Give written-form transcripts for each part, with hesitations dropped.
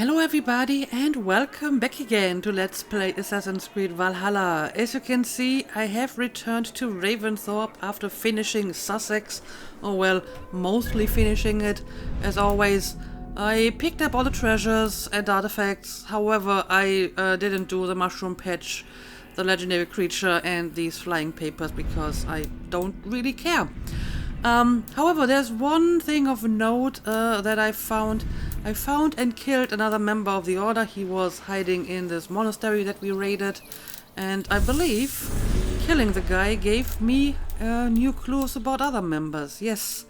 Hello everybody and welcome back again to Let's Play Assassin's Creed Valhalla. As you can see, I have returned to Ravensthorpe after finishing Sussex, or well, mostly finishing it. As always, I picked up all the treasures and artifacts, however I didn't do the mushroom patch, the legendary creature and these flying papers because I don't really care. However, there's one thing of note that I found. I found and killed another member of the Order. He was hiding in this monastery that we raided. And I believe killing the guy gave me new clues about other members. Yes.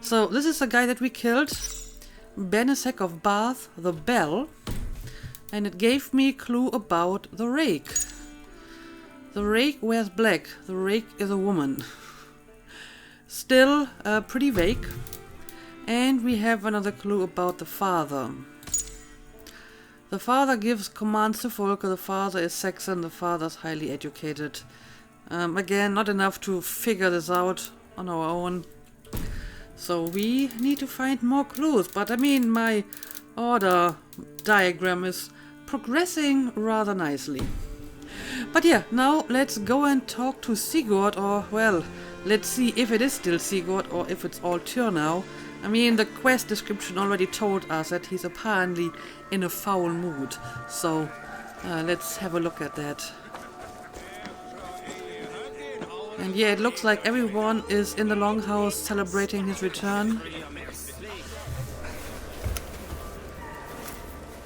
So this is the guy that we killed. Benesek of Bath, the Bell. And it gave me a clue about the Rake. The Rake wears black. The Rake is a woman. Still pretty vague. And we have another clue about the father. The father gives commands to Volker. The father is Saxon. The father is highly educated. Again, not enough to figure this out on our own. So we need to find more clues. But I mean, my order diagram is progressing rather nicely. But yeah, now let's go and talk to Sigurd, or well, let's see if it is still Sigurd or if it's all Tyr now. I mean, the quest description already told us that he's apparently in a foul mood. So, let's have a look at that. And yeah, it looks like everyone is in the Longhouse celebrating his return.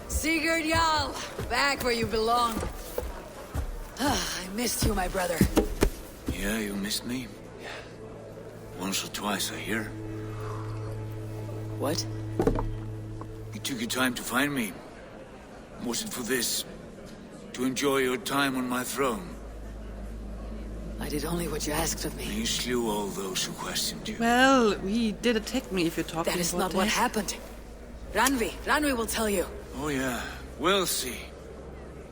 Sigurd Jarl, back where you belong. I missed you, my brother. Yeah, you missed me. Once or twice, I hear. What? You took your time to find me. Was it for this? To enjoy your time on my throne? I did only what you asked of me. You slew all those who questioned you. Well, he did attack me if you're talking about that. That is not what happened. Ranvi will tell you. Oh yeah, we'll see.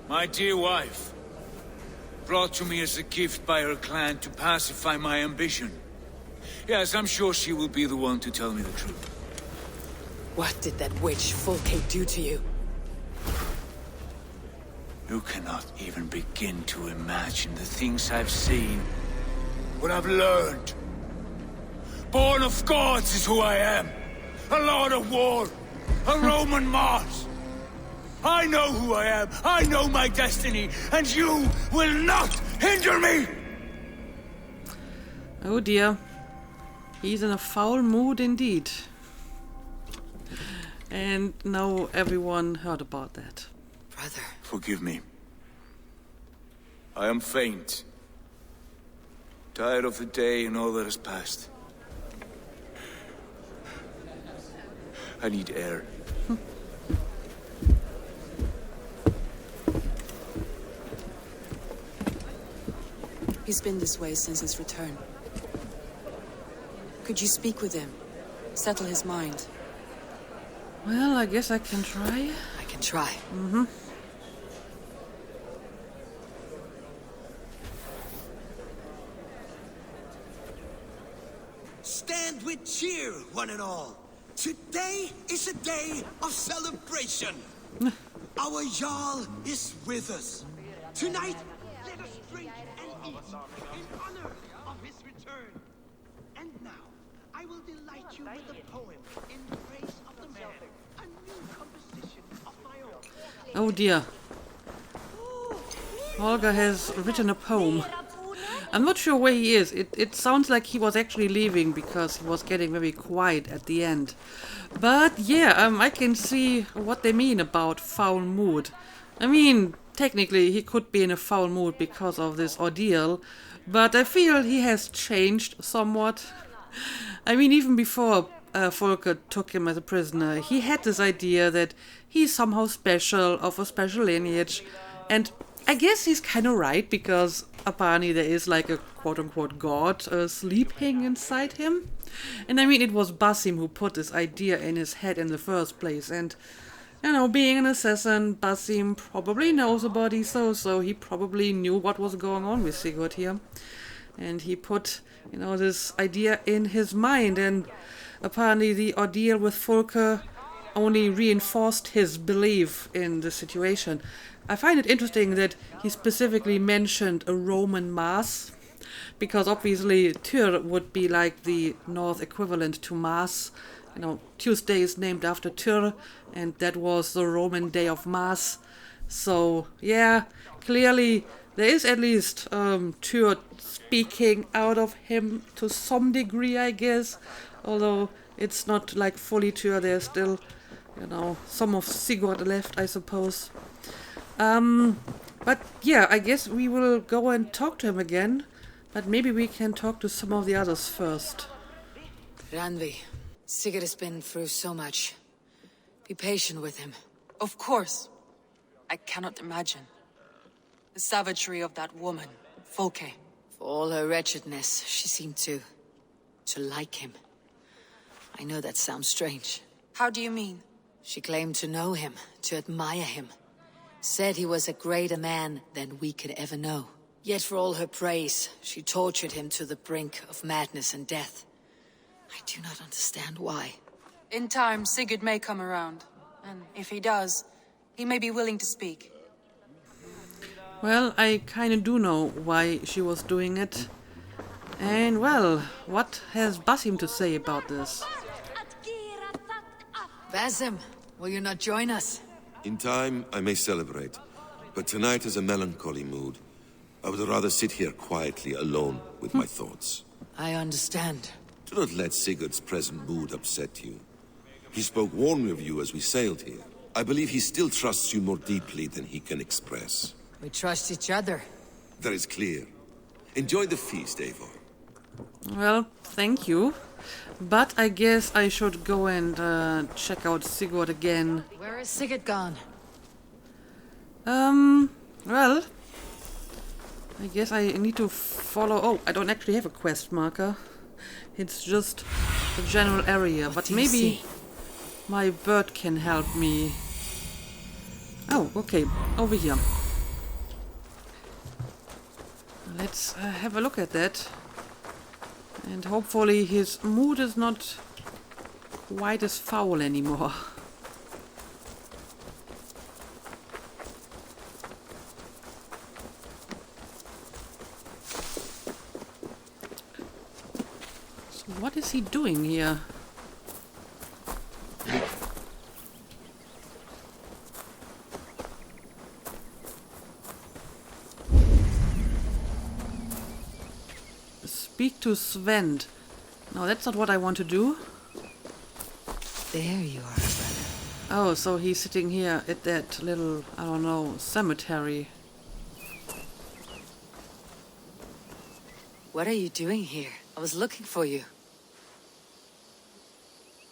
My dear wife, brought to me as a gift by her clan to pacify my ambition. Yes, I'm sure she will be the one to tell me the truth. What did that witch Volker do to you? You cannot even begin to imagine the things I've seen. What I've learned. Born of gods is who I am. A lord of war. A Roman Mars. I know who I am. I know my destiny. And you will not hinder me! Oh dear. He's in a foul mood indeed. And now everyone heard about that. Brother. Forgive me. I am faint. Tired of the day and all that has passed. I need air. He's been this way since his return. Could you speak with him? Settle his mind? Well, I guess I can try. I can try. Mm-hmm. Stand with cheer, one and all. Today is a day of celebration. Our Jarl is with us. Tonight, let us drink and eat in honor of his return. And now, I will delight you with a poem in praise of the man, a new composition of my own. Oh dear. Holger has written a poem. I'm not sure where he is. It sounds like he was actually leaving because he was getting very quiet at the end. But yeah, I can see what they mean about foul mood. I mean, technically he could be in a foul mood because of this ordeal, but I feel he has changed somewhat. I mean, even before Volker took him as a prisoner, he had this idea that he's somehow special, of a special lineage, and I guess he's kind of right, because apparently there is like a quote-unquote god sleeping inside him. And I mean, it was Basim who put this idea in his head in the first place, and you know, being an assassin, Basim probably knows about Iso, so he probably knew what was going on with Sigurd here. And he put, you know, this idea in his mind, and apparently the ordeal with Volker only reinforced his belief in the situation. I find it interesting that he specifically mentioned a Roman Mass, because obviously Tyr would be like the North equivalent to Mass. You know, Tuesday is named after Tyr, and that was the Roman day of Mass. So, yeah, clearly there is at least Tyr speaking out of him to some degree, I guess. Although it's not like fully Tyr, there's still, some of Sigurd left, I suppose. But yeah, I guess we will go and talk to him again. But maybe we can talk to some of the others first. Ranvi, Sigurd has been through so much. Be patient with him. Of course. I cannot imagine. The savagery of that woman, Folke. For all her wretchedness, she seemed to like him. I know that sounds strange. How do you mean? She claimed to know him, to admire him. Said he was a greater man than we could ever know. Yet for all her praise, she tortured him to the brink of madness and death. I do not understand why. In time, Sigurd may come around. And if he does, he may be willing to speak. Well, I kinda do know why she was doing it. And well, what has Basim to say about this? Basim, will you not join us? In time, I may celebrate, but tonight is a melancholy mood. I would rather sit here quietly, alone, with my thoughts. I understand. Do not let Sigurd's present mood upset you. He spoke warmly of you as we sailed here. I believe he still trusts you more deeply than he can express. We trust each other. That is clear. Enjoy the feast, Eivor. Well, thank you. But I guess I should go and check out Sigurd again. Where is Sigurd gone? Well, I guess I need to follow... Oh, I don't actually have a quest marker. It's just the general area. But maybe my bird can help me. Oh, okay. Over here. Let's have a look at that. And hopefully his mood is not quite as foul anymore. So what is he doing here? Speak to Sven. No, that's not what I want to do. There you are, brother. Oh, so he's sitting here at that little, I don't know, cemetery. What are you doing here? I was looking for you.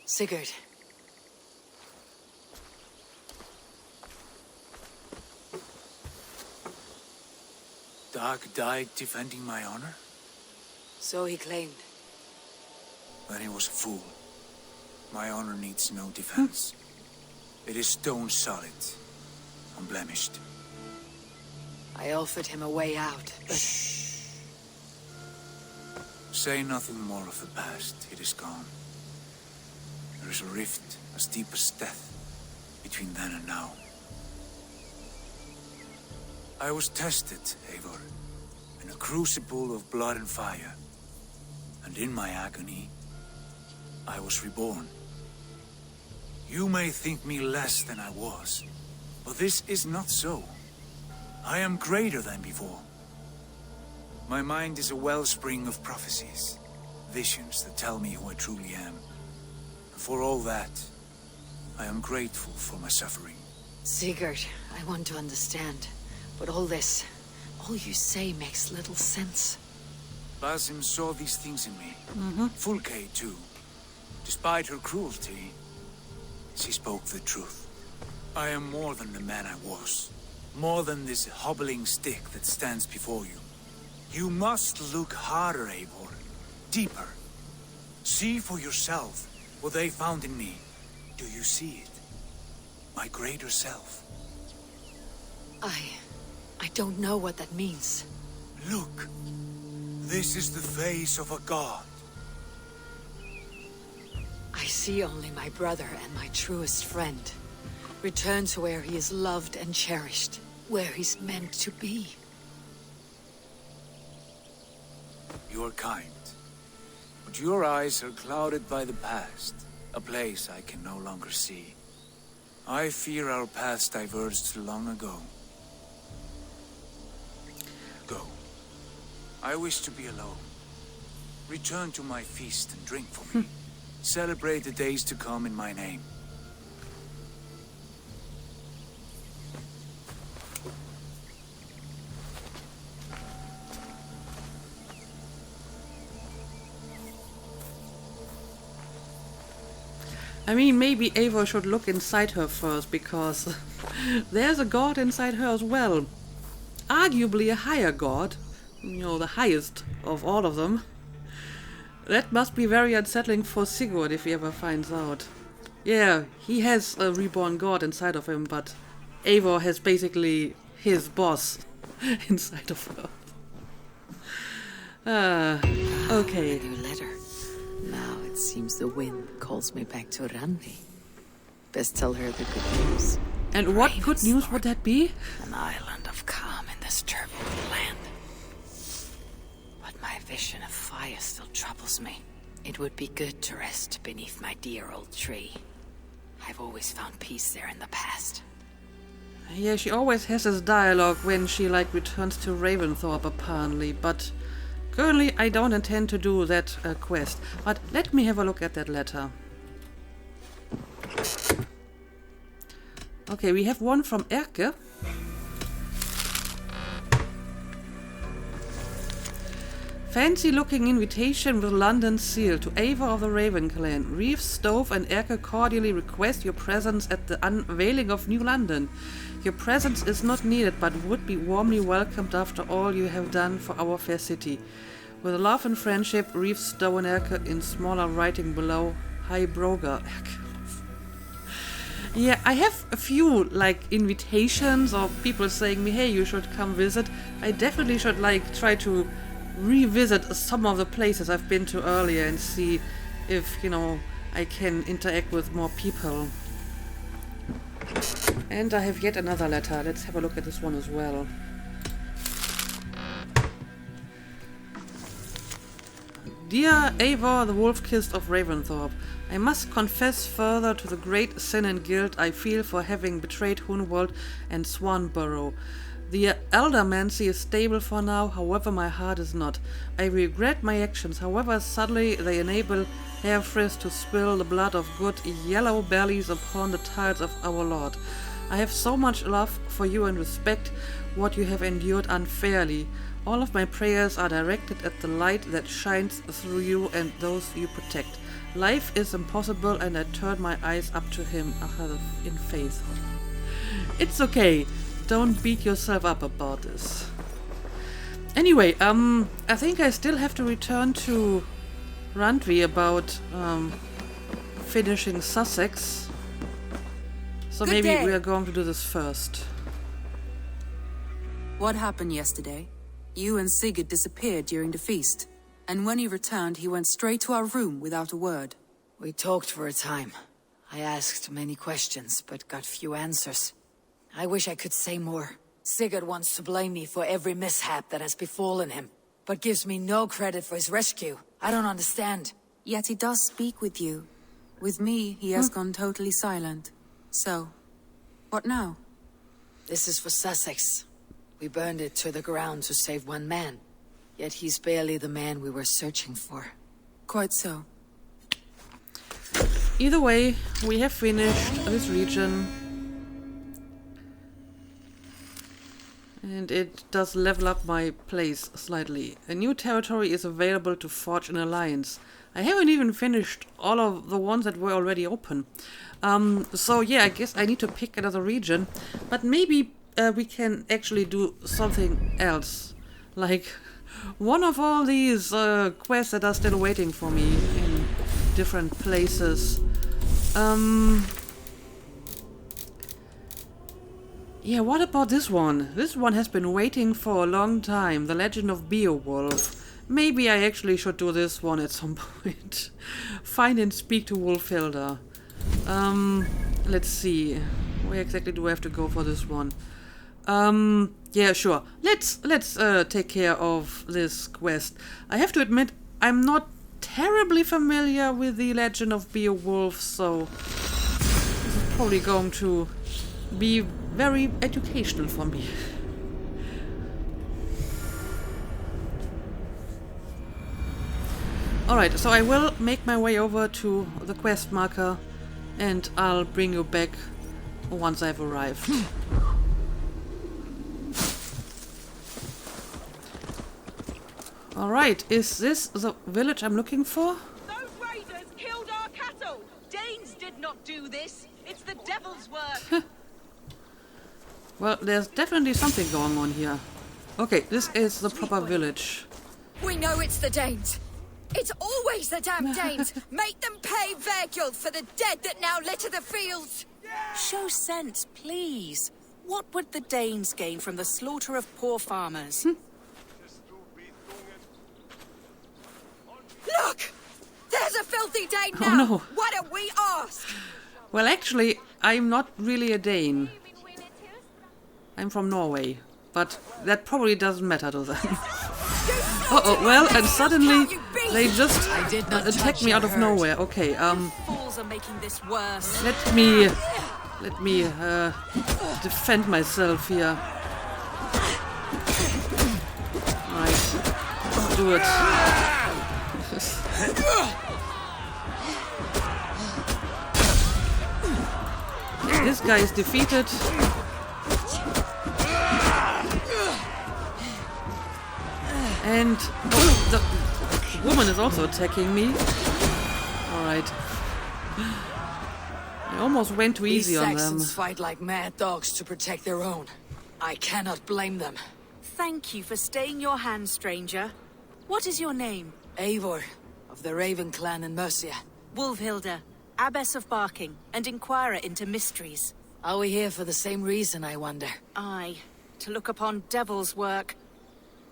Sigurd. Dag died defending my honor? So he claimed. Then he was a fool. My honor needs no defense. It is stone solid, unblemished. I offered him a way out, but... Shh. Say nothing more of the past. It is gone. There is a rift as deep as death between then and now. I was tested, Eivor, in a crucible of blood and fire. And in my agony, I was reborn. You may think me less than I was, but this is not so. I am greater than before. My mind is a wellspring of prophecies, visions that tell me who I truly am. And for all that, I am grateful for my suffering. Sigurd, I want to understand, but all you say makes little sense. Basim saw these things in me. Fulke, too. Despite her cruelty, she spoke the truth. I am more than the man I was. More than this hobbling stick that stands before you. You must look harder, Eivor. Deeper. See for yourself what they found in me. Do you see it? My greater self. I don't know what that means. Look. This is the face of a god. I see. see only my brother and my truest friend. Return to where he is loved and cherished, where he's meant to be. You are kind, but your eyes are clouded by the past, a place I can no longer see. I fear our paths diverged long ago. Go. I wish to be alone. Return to my feast and drink for me. Celebrate the days to come in my name. I mean, maybe Eivor should look inside her first, because there's a god inside her as well. Arguably a higher god. You know, the highest of all of them. That must be very unsettling for Sigurd if he ever finds out. Yeah, he has a reborn god inside of him, but Eivor has basically his boss inside of her. Okay. A new letter. Now it seems the wind calls me back to Randvi. Best tell her the good news. And what good news would that be? An island of calm in this turbulent land. But my vision of fire still troubles me. It would be good to rest beneath my dear old tree. I've always found peace there in the past. Yeah, she always has this dialogue when she, like, returns to Ravensthorpe, apparently, but currently I don't intend to do that quest. But let me have a look at that letter. Okay, we have one from Erke. Fancy looking invitation with London seal to Eivor of the Raven Clan. Reeve, Stove and Erke cordially request your presence at the unveiling of New London. Your presence is not needed but would be warmly welcomed after all you have done for our fair city. With love and friendship, Reeve, Stove and Erke, in smaller writing below. Hi Broga. Erke. Yeah, I have a few, like, invitations or people saying me, hey, you should come visit. I definitely should, like, try to revisit some of the places I've been to earlier and see if, you know, I can interact with more people. And I have yet another letter. Let's have a look at this one as well. Dear Eivor, the Wolf-Kissed of Ravensthorpe, I must confess further to the great sin and guilt I feel for having betrayed Hunwald and Swanborough. The Eldermancy is stable for now, however my heart is not. I regret my actions, however subtly they enable Hairfrisk to spill the blood of good yellow bellies upon the tiles of our Lord. I have so much love for you and respect what you have endured unfairly. All of my prayers are directed at the light that shines through you and those you protect. Life is impossible and I turn my eyes up to him in faith. It's okay. Don't beat yourself up about this. Anyway, I think I still have to return to Randvi about finishing Sussex. So maybe we are going to do this first. What happened yesterday? You and Sigurd disappeared during the feast. And when he returned, he went straight to our room without a word. We talked for a time. I asked many questions, but got few answers. I wish I could say more. Sigurd wants to blame me for every mishap that has befallen him, but gives me no credit for his rescue. I don't understand. Yet he does speak with you. With me, he has gone totally silent. So, what now? This is for Sussex. We burned it to the ground to save one man. Yet he's barely the man we were searching for. Quite so. Either way, we have finished this region. And it does level up my place slightly. A new territory is available to forge an alliance. I haven't even finished all of the ones that were already open. So yeah, I guess I need to pick another region. But maybe we can actually do something else. Like one of all these quests that are still waiting for me in different places. Yeah, what about this one? This one has been waiting for a long time. The Legend of Beowulf. Maybe I actually should do this one at some point. Find and speak to Wolfhilda. Let's see. Where exactly do I have to go for this one? Yeah, sure. Let's take care of this quest. I have to admit, I'm not terribly familiar with the legend of Beowulf, so this is probably going to be very educational for me. Alright, so I will make my way over to the quest marker and I'll bring you back once I've arrived. Alright, is this the village I'm looking for? Those raiders killed our cattle! Danes did not do this! It's the devil's work! Well, there's definitely something going on here. Okay, this is the proper village. We know it's the Danes. It's always the damn Danes. Make them pay Vergil for the dead that now litter the fields. Show sense, please. What would the Danes gain from the slaughter of poor farmers? Look! There's a filthy Dane now! Oh no. Why don't we ask? Well, actually, I'm not really a Dane. I'm from Norway. But that probably doesn't matter to them. Uh-oh, well, and suddenly they just attacked me out of nowhere. Okay, Fools are making this worse. let me defend myself here. Right, let's do it. This guy is defeated. And oh, the woman is also attacking me. Alright. I almost went too easy These on them. Saxons fight like mad dogs to protect their own. I cannot blame them. Thank you for staying your hand, stranger. What is your name? Eivor, of the Raven clan in Mercia. Wolfhilda, abbess of Barking, and inquirer into mysteries. Are we here for the same reason, I wonder? Aye, to look upon devil's work.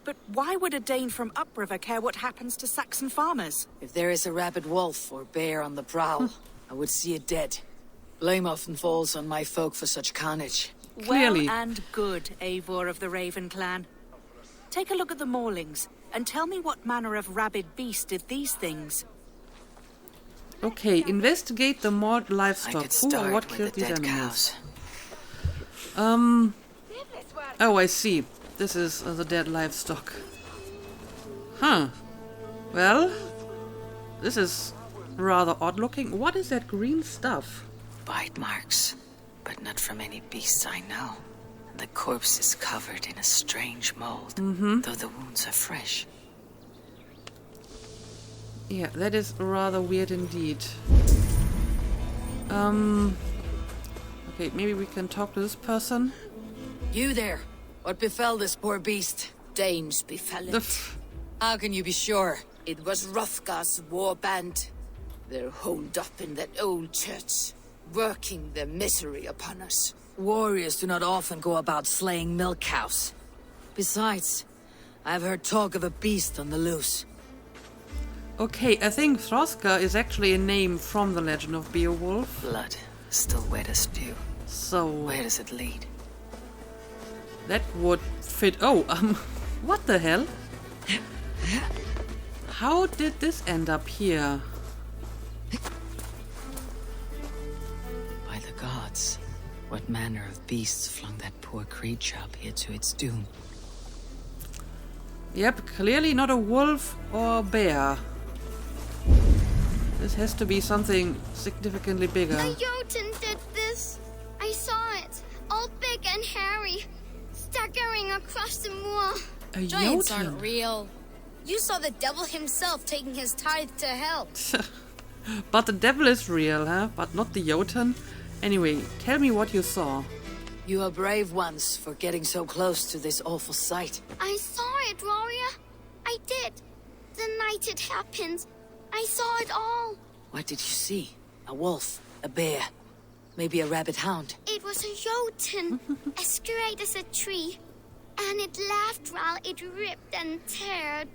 But why would a Dane from upriver care what happens to Saxon farmers? If there is a rabid wolf or bear on the prowl, I would see it dead. Blame often falls on my folk for such carnage. Clearly. Well and good, Eivor of the Raven clan. Take a look at the maulings, and tell me what manner of rabid beast did these things. Okay, investigate the mauled I livestock. could Who or start what with killed the these dead animals? cows. Oh, I see. This is the dead livestock. Huh. Well, this is rather odd looking. What is that green stuff? Bite marks, but not from any beasts I know. The corpse is covered in a strange mold, though the wounds are fresh. Yeah, that is rather weird indeed. Okay, maybe we can talk to this person. You there! What befell this poor beast? Danes befell The it. How can you be sure? It was Hrothgar's war band. They're holed up in that old church, working their misery upon us. Warriors do not often go about slaying milk cows. Besides, I've heard talk of a beast on the loose. Okay, I think Hrothgar is actually a name from the legend of Beowulf. Blood, still wet as dew. So Where does it lead? that would fit. Oh, what the hell? How did this end up here? By the gods, what manner of beasts flung that poor creature up here to its doom? Yep, clearly not a wolf or a bear. This has to be something significantly bigger. A Jotun did this. I saw it. All big and hairy. Staggering across the moor. A Giants Jotun. aren't real. You saw the devil himself taking his tithe to hell. But the devil is real, huh? But not the Jotun. Anyway, tell me what you saw. You are brave ones for getting so close to this awful sight. I saw it, warrior. I did. The night it happened. I saw it all. What did you see? A wolf? A bear? Maybe a rabbit hound? It was a Jotun, as straight as a tree. And it laughed while it ripped and teared.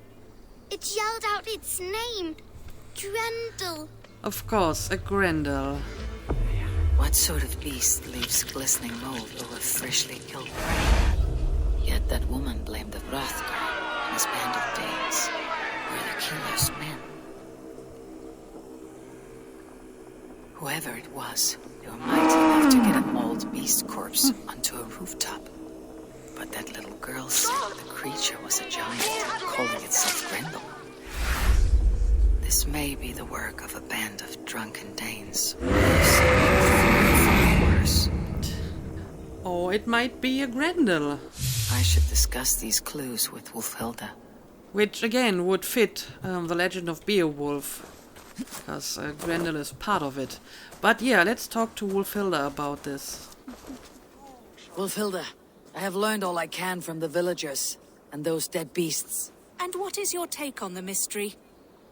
It yelled out its name. Grendel. Of course, a Grendel. What sort of beast leaves glistening mold over freshly killed prey? Yet that woman blamed the Hrothgar and his band of Danes were the killer's men. Whoever it was, they were mighty enough to get a mauled beast corpse onto a rooftop. But that little girl said the creature was a giant, calling itself Grendel. This may be the work of a band of drunken Danes. Worse. Or it might be a Grendel. I should discuss these clues with Wulfhilda. Which again would fit the legend of Beowulf. Because Grendel is part of it. But yeah, let's talk to Wulfhilda about this. Wulfhilda, I have learned all I can from the villagers and those dead beasts. And what is your take on the mystery?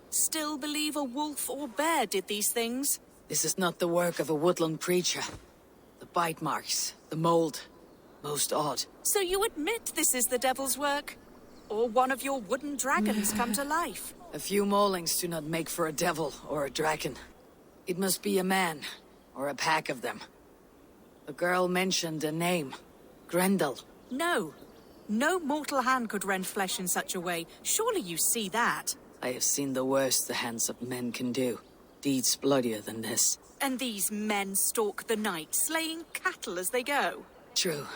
Still believe a wolf or bear did these things? This is not the work of a woodland creature. The bite marks, the mold, most odd. So you admit this is the devil's work? Or one of your wooden dragons come to life? A few maulings do not make for a devil or a dragon. It must be a man, or a pack of them. The girl mentioned a name. Grendel. No. No mortal hand could rend flesh in such a way. Surely you see that. I have seen the worst the hands of men can do. Deeds bloodier than this. And these men stalk the night, slaying cattle as they go. True.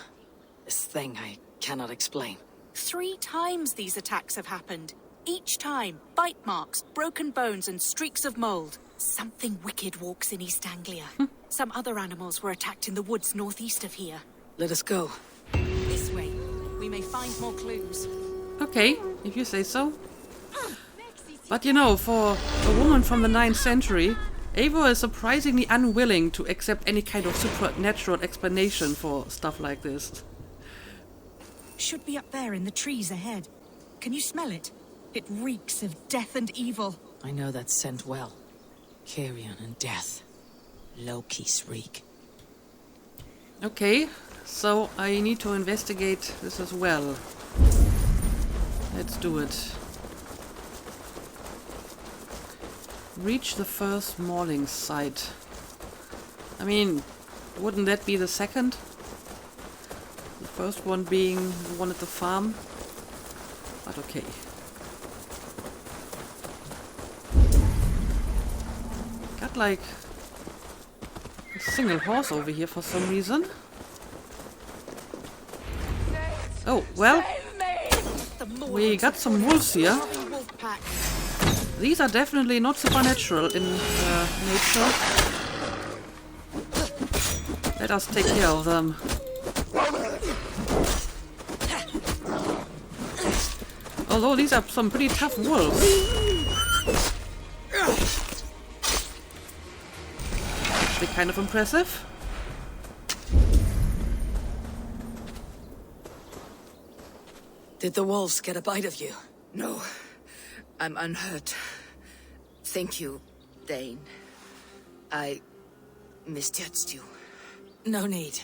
This thing I cannot explain. 3 times these attacks have happened. Each time, bite marks, broken bones, and streaks of mold. Something wicked walks in East Anglia. Some other animals were attacked in the woods northeast of here. Let us go. This way. We may find more clues. Okay, if you say so. But you know, for a woman from the 9th century, Eivor is surprisingly unwilling to accept any kind of supernatural explanation for stuff like this. Should be up there in the trees ahead. Can you smell it? It reeks of death and evil. I know that scent well. Carrion and death. Loki's reek. Okay, so I need to investigate this as well. Let's do it. Reach the first mauling site. I mean, wouldn't that be the second? The first one being the one at the farm. But okay. Got like a single horse over here for some reason. Oh, well, we got some wolves here. These are definitely not supernatural in nature. Let us take care of them. Although these are some pretty tough wolves. They're kind of impressive. Did the wolves get a bite of you? No, I'm unhurt. Thank you, Dane. I misjudged you. No need.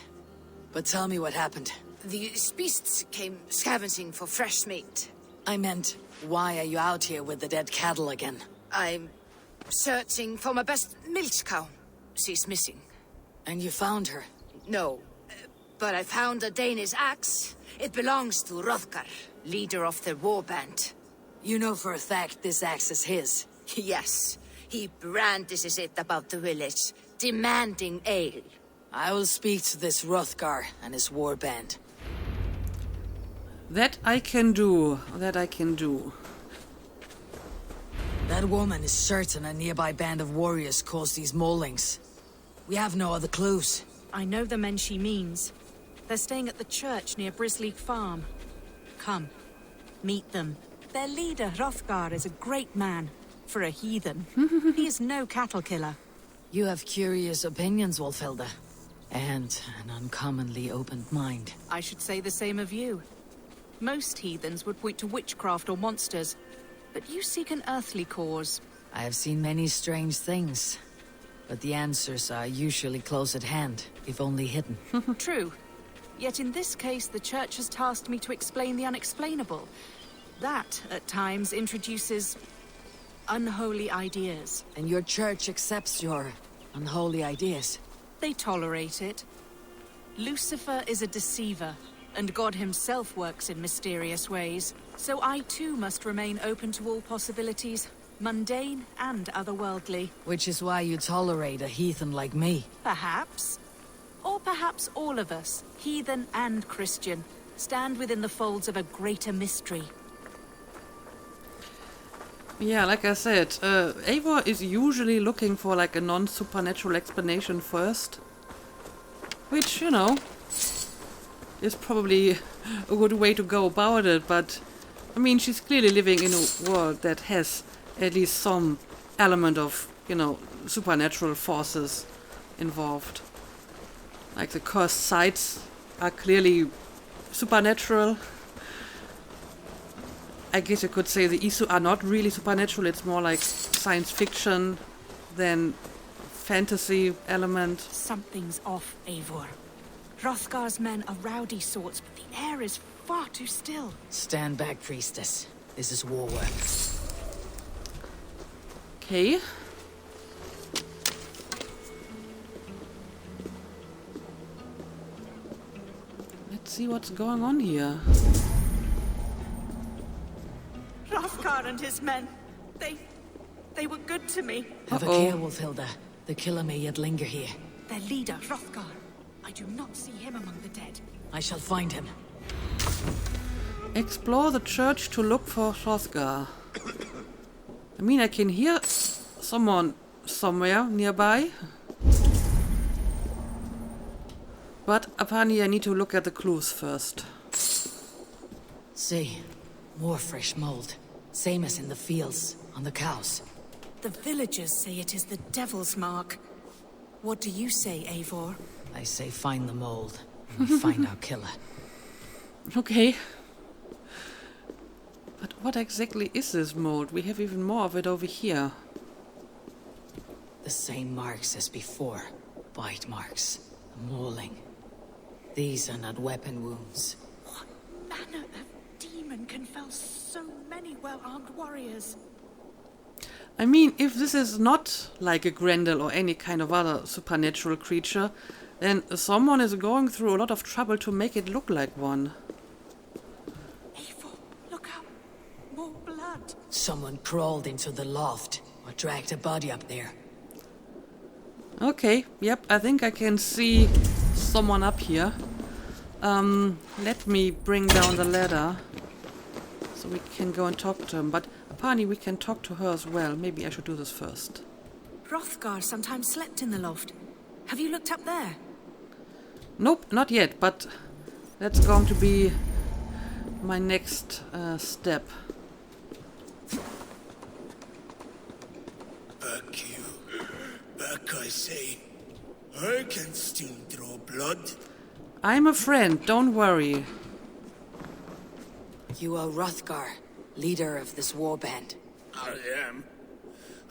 But tell me what happened. These beasts came scavenging for fresh meat. I meant, why are you out here with the dead cattle again? I'm searching for my best milch cow. She's missing. And you found her? No, but I found a Danish axe. It belongs to Hrothgar, leader of the warband. You know for a fact this axe is his? Yes, he brandishes it about the village, demanding ale. I will speak to this Hrothgar and his warband. That I can do. That I can do. That woman is certain a nearby band of warriors caused these maulings. We have no other clues. I know the men she means. They're staying at the church near Brisleek Farm. Come, meet them. Their leader, Hrothgar, is a great man. For a heathen. He is no cattle killer. You have curious opinions, Wulfhilda. And an uncommonly opened mind. I should say the same of you. Most heathens would point to witchcraft or monsters, but you seek an earthly cause. I have seen many strange things, but the answers are usually close at hand, if only hidden. True. Yet in this case, the church has tasked me to explain the unexplainable. That, at times, introduces unholy ideas. And your church accepts your unholy ideas. They tolerate it. Lucifer is a deceiver, and God himself works in mysterious ways. So I too must remain open to all possibilities, mundane and otherworldly. Which is why you tolerate a heathen like me. Perhaps. Or perhaps all of us, heathen and Christian, stand within the folds of a greater mystery. Yeah, like I said, Eivor is usually looking for like a non-supernatural explanation first. Which, you know, is probably a good way to go about it, but I mean, she's clearly living in a world that has at least some element of, you know, supernatural forces involved. Like the cursed sites are clearly supernatural. I guess you could say the Isu are not really supernatural, it's more like science fiction than fantasy element. Something's off, Eivor. Hrothgar's men are rowdy sorts, but the air is far too still. Stand back, priestess. This is war work. Okay. Let's see what's going on here. Hrothgar and his men, they were good to me. Have a care, Wolfhilda. The killer may yet linger here. Their leader, Hrothgar. I do not see him among the dead. I shall find him. Explore the church to look for Hrothgar. I mean, I can hear someone somewhere nearby. But apparently I need to look at the clues first. See, more fresh mold. Same as in the fields, on the cows. The villagers say it is the devil's mark. What do you say, Eivor? I say find the mold, and we find our killer. Okay. But what exactly is this mold? We have even more of it over here. The same marks as before. Bite marks. Mauling. These are not weapon wounds. What manner of demon can fell so many well-armed warriors? I mean, if this is not like a Grendel or any kind of other supernatural creature, then someone is going through a lot of trouble to make it look like one. Eivor, look out! More blood! Someone crawled into the loft, or dragged a body up there. Okay, yep, I think I can see someone up here. Let me bring down the ladder so we can go and talk to him. But apparently we can talk to her as well. Maybe I should do this first. Hrothgar sometimes slept in the loft. Have you looked up there? Nope, not yet, but that's going to be my next step. Back you. Back, I say. I can still draw blood. I'm a friend, don't worry. You are Hrothgar, leader of this warband. I am.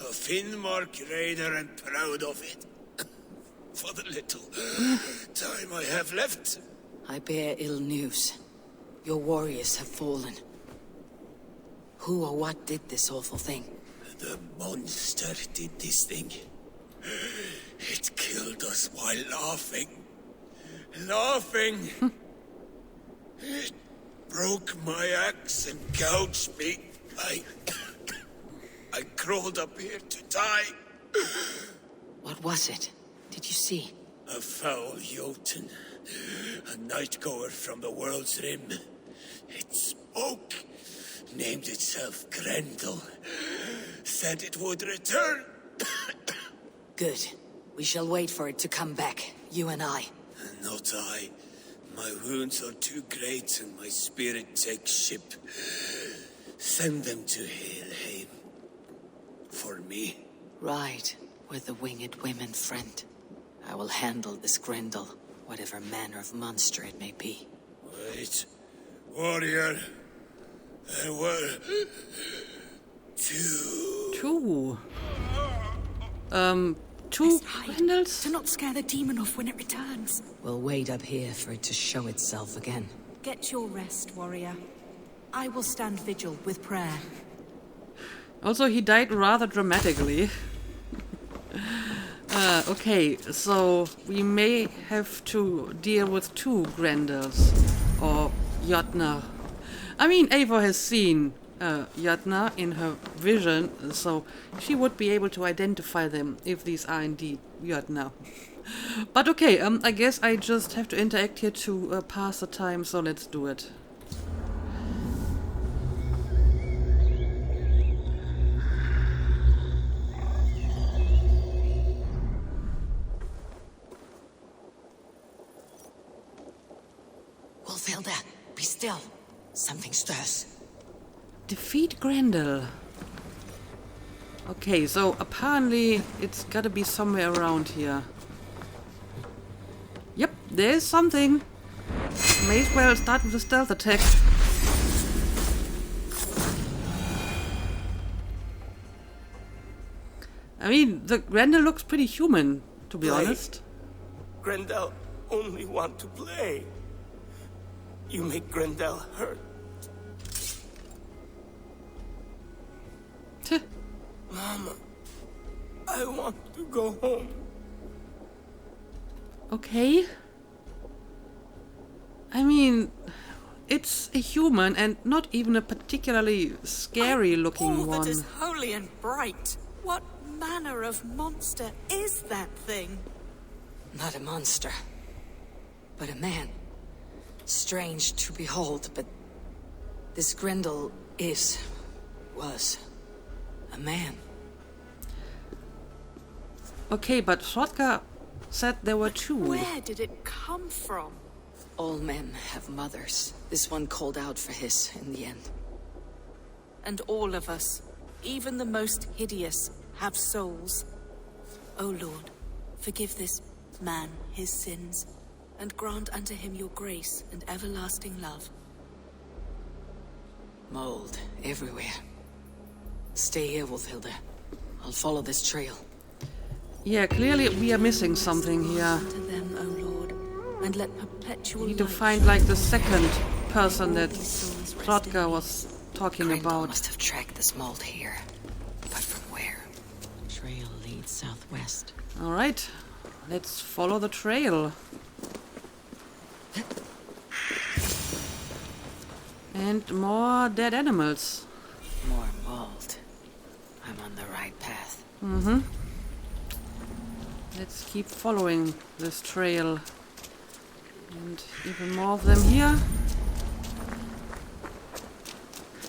A Finnmark raider and proud of it. For the little time I have left. I bear ill news. Your warriors have fallen. Who or what did this awful thing? The monster did this thing. It killed us while laughing. Laughing! It broke my axe and gouged me. I crawled up here to die. What was it? Did you see? A foul Jotun. A night-goer from the world's rim. It spoke. Named itself Grendel. Said it would return. Good. We shall wait for it to come back. You and I. Not I. My wounds are too great and my spirit takes ship. Send them to Helheim. For me. Right. With the winged women, friend. I will handle this Grendel, whatever manner of monster it may be. Wait. Warrior. There were... two. Two Grendels? To not scare the demon off when it returns. We'll wait up here for it to show itself again. Get your rest, warrior. I will stand vigil with prayer. Also, he died rather dramatically. Okay, so we may have to deal with two Grendels. Or Jotnar. I mean, Eivor has seen Jotnar in her vision, so she would be able to identify them if these are indeed Jotnar. But okay, I guess I just have to interact here to pass the time, so let's do it. Wolfhilda, be still. Something stirs. Defeat Grendel. Okay, so apparently it's gotta be somewhere around here. Yep, there's something. May as well start with a stealth attack. I mean, the Grendel looks pretty human, to be honest. Grendel only want to play. You make Grendel hurt. Mama, I want to go home. Okay. I mean, it's a human and not even a particularly scary looking All one. that is holy and bright. What manner of monster is that thing? Not a monster, but a man. Strange to behold, but this Grendel was a man. Okay, but Hrothgar said there were two. Where did it come from? All men have mothers. This one called out for his in the end. And all of us, even the most hideous, have souls. O Lord, forgive this man his sins, and grant unto him your grace and everlasting love. Mold everywhere. Stay here, Wolfhilda. I'll follow this trail. Yeah, clearly we are missing something here. To them, O Lord, and let perpetual We need to light find shine like the second person that these souls rest in Hrothgar thee. was talking Grendel about. must have tracked this mold here. But from where? Trail leads southwest. Alright, let's follow the trail. And more dead animals. More mold. I'm on the right path. Mm-hmm. Let's keep following this trail. And even more of them here.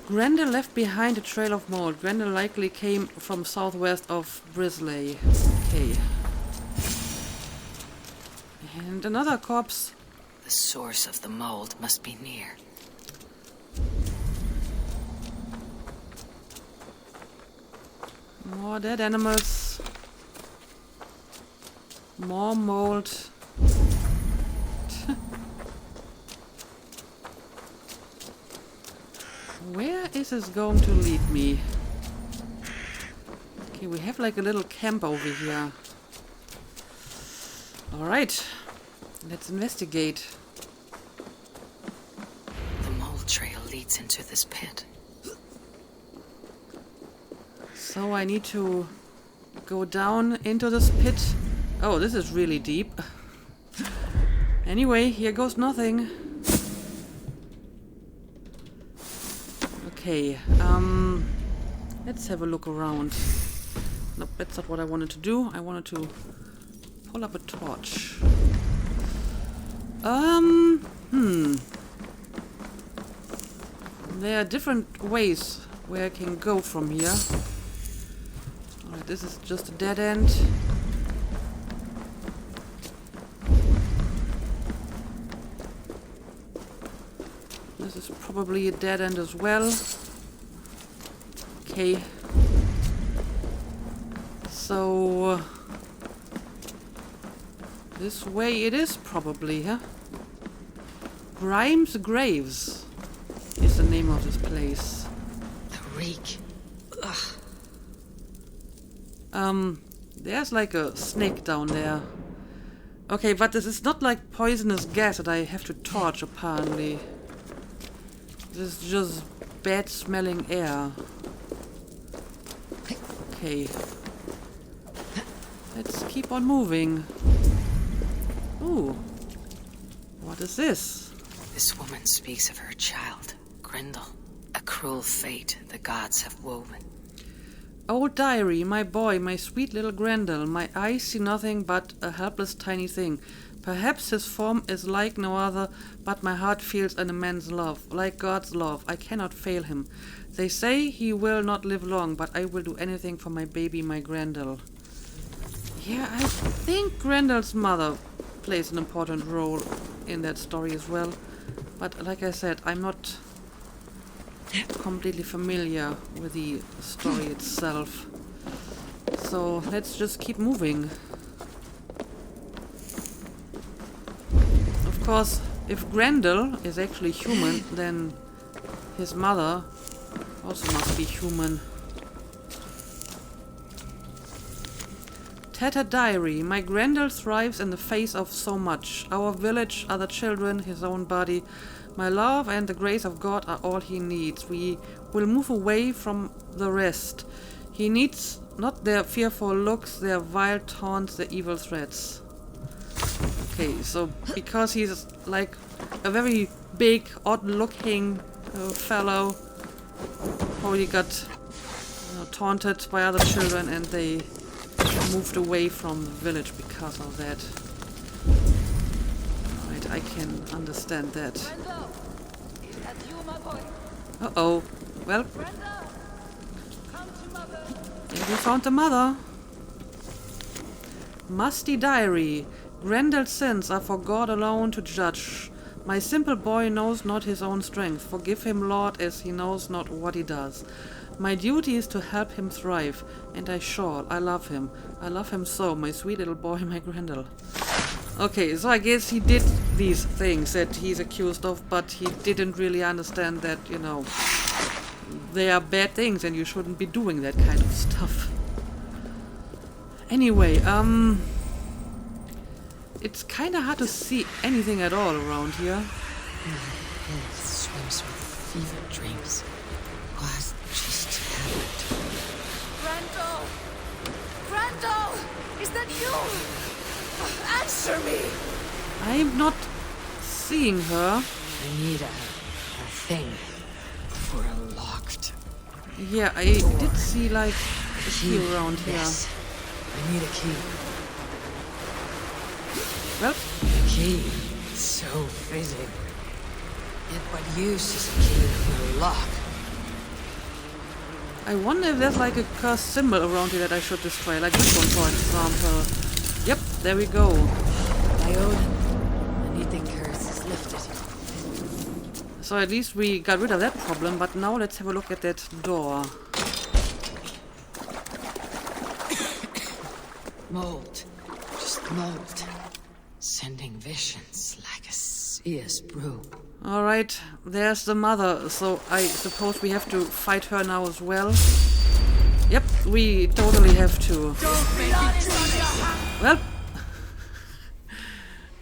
Grendel left behind a trail of mold. Grendel likely came from southwest of Brisley. Okay. And another corpse. The source of the mold must be near. More dead animals. More mold. Where is this going to lead me? Okay, we have like a little camp over here. Alright, let's investigate. The mold trail leads into this pit. So I need to go down into this pit. Oh, this is really deep. Anyway, here goes nothing. Okay, let's have a look around. Nope, that's not what I wanted to do. I wanted to pull up a torch. There are different ways where I can go from here. Alright, this is just a dead end. This is probably a dead end as well. Okay. So this way it is probably, huh? Grimes Graves is the name of this place. The reek. Ugh. There's like a snake down there. Okay, but this is not like poisonous gas that I have to torch, apparently. This is just bad smelling air. Okay. Let's keep on moving. Ooh. What is this? This woman speaks of her child, Grendel. A cruel fate the gods have woven. Old diary, my boy, my sweet little Grendel. My eyes see nothing but a helpless tiny thing. Perhaps his form is like no other, but my heart feels an immense love, like God's love. I cannot fail him. They say he will not live long, but I will do anything for my baby, my Grendel. Yeah, I think Grendel's mother plays an important role in that story as well. But like I said, I'm not completely familiar with the story itself. So let's just keep moving. Of course, if Grendel is actually human, then his mother also must be human. Tattered diary. My Grendel thrives in the face of so much. Our village, other children, his own body. My love and the grace of God are all he needs. We will move away from the rest. He needs not their fearful looks, their vile taunts, their evil threats. Okay, so because he's like a very big, odd-looking fellow, probably got taunted by other children and they moved away from the village because of that. Right, I can understand that. Uh-oh. Well, we found the mother. Musty diary. Grendel's sins are for God alone to judge. My simple boy knows not his own strength. Forgive him, Lord, as he knows not what he does. My duty is to help him thrive, and I shall. I love him. I love him so, my sweet little boy, my Grendel. Okay, so I guess he did these things that he's accused of, but he didn't really understand that, you know, they are bad things and you shouldn't be doing that kind of stuff. Anyway, it's kinda hard to see anything at all around here. My head swims with fever dreams. What just happened? Grendel! Grendel! Is that you? Answer me! I'm not seeing her. I need a thing for a locked. Yeah, I did see like a key around here. Yes. I need a key. Well, A key. So fitting. Yet what use is a key for a lock? I wonder if there's like a cursed symbol around here that I should destroy, like this one for example. Yep, there we go. My own. Anything curse is lifted. So at least we got rid of that problem, but now let's have a look at that door. Mold. Just mold. Sending visions like a seer's brew. Alright, there's the mother, so I suppose we have to fight her now as well. Yep, we totally have to. Well,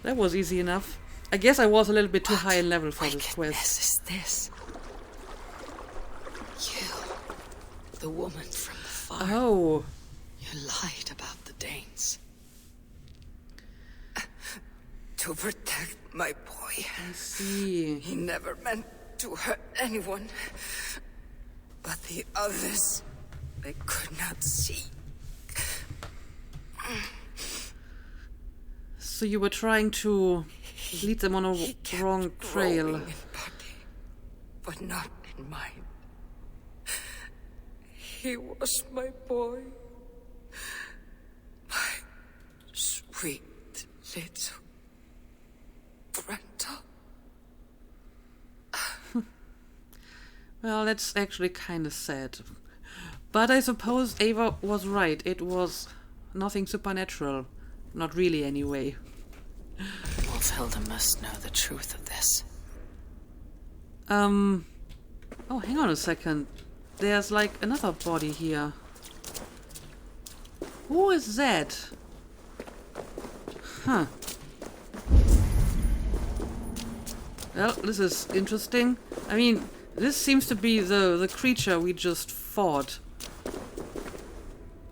that was easy enough. I guess I was a little bit too high in level for this quest. Is this? You, the woman from the farm. Oh. You lied about the Danes. To protect my boy. I see. He never meant to hurt anyone. But the others, they could not see. So you were trying to lead them on a wrong trail. In body, but not in mind. He was my boy. My sweet little Grendel. Well, that's actually kind of sad. But I suppose Ava was right. It was nothing supernatural. Not really, anyway. Wolfhilda must know the truth of this. Oh, hang on a second. There's like another body here. Who is that? Huh. Well, this is interesting. I mean, This seems to be the creature we just fought.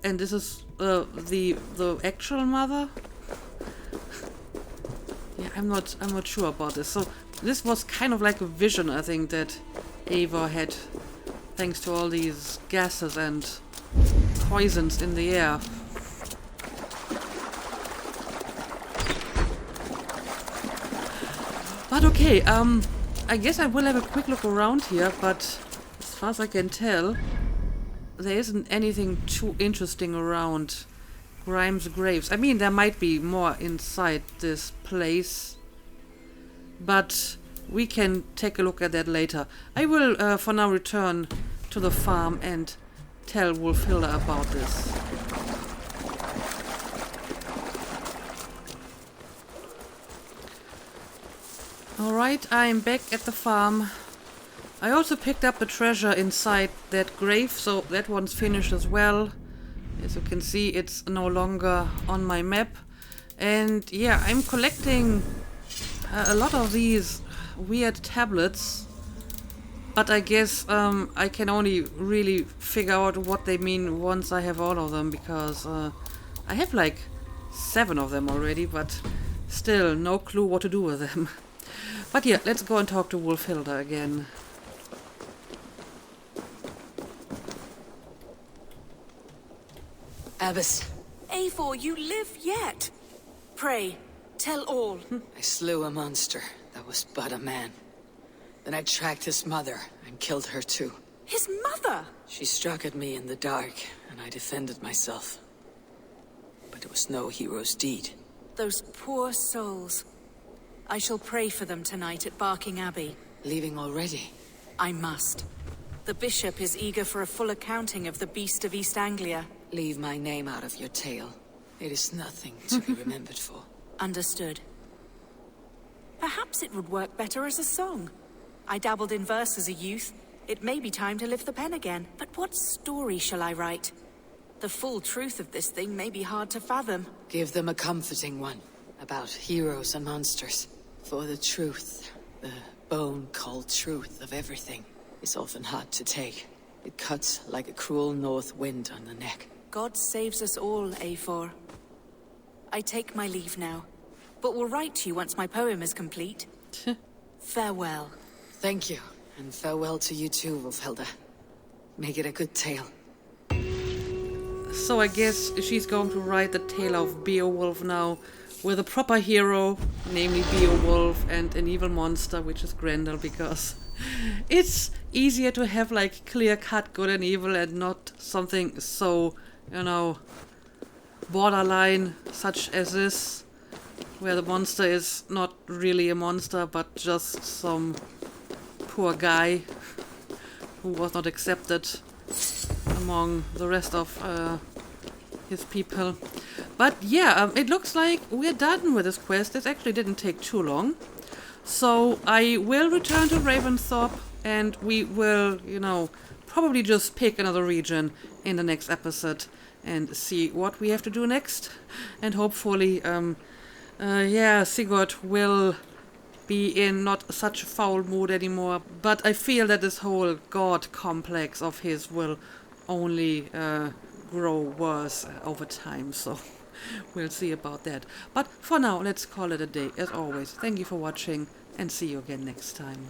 And this is the actual mother? Yeah, I'm not sure about this. So this was kind of like a vision, I think, that Eivor had, thanks to all these gases and poisons in the air. But okay, I guess I will have a quick look around here, but as far as I can tell, there isn't anything too interesting around Grimes' graves. I mean, there might be more inside this place, but we can take a look at that later. I will, for now, return to the farm and tell Wolfhilda about this. Alright, I'm back at the farm. I also picked up the treasure inside that grave, so that one's finished as well. As you can see, it's no longer on my map. And yeah, I'm collecting a lot of these weird tablets. But I guess I can only really figure out what they mean once I have all of them, because I have like 7 of them already, but still no clue what to do with them. But yeah, let's go and talk to Wolfhilda again. Abbess. Eivor, you live yet? Pray, tell all. I slew a monster that was but a man. Then I tracked his mother and killed her too. His mother? She struck at me in the dark, and I defended myself. But it was no hero's deed. Those poor souls. I shall pray for them tonight at Barking Abbey. Leaving already? I must. The bishop is eager for a full accounting of the Beast of East Anglia. Leave my name out of your tale. It is nothing to be remembered for. Understood. Perhaps it would work better as a song. I dabbled in verse as a youth. It may be time to lift the pen again. But what story shall I write? The full truth of this thing may be hard to fathom. Give them a comforting one. About heroes and monsters. For the truth, the bone-cold truth of everything, is often hard to take. It cuts like a cruel north wind on the neck. God saves us all, Eivor. I take my leave now, but will write to you once my poem is complete. Farewell. Thank you, and farewell to you too, Wolfhilda. Make it a good tale. So I guess she's going to write the tale of Beowulf now, with a proper hero, namely Beowulf, and an evil monster, which is Grendel, because it's easier to have like clear-cut good and evil and not something so, you know, borderline such as this, where the monster is not really a monster but just some poor guy who was not accepted among the rest of his people. But yeah, it looks like we're done with this quest. This actually didn't take too long. So I will return to Ravensthorpe, and we will, you know, probably just pick another region in the next episode and see what we have to do next. And hopefully, yeah, Sigurd will be in not such a foul mood anymore. But I feel that this whole god complex of his will only grow worse over time, so we'll see about that. But for now, let's call it a day. As always, thank you for watching, and see you again next time.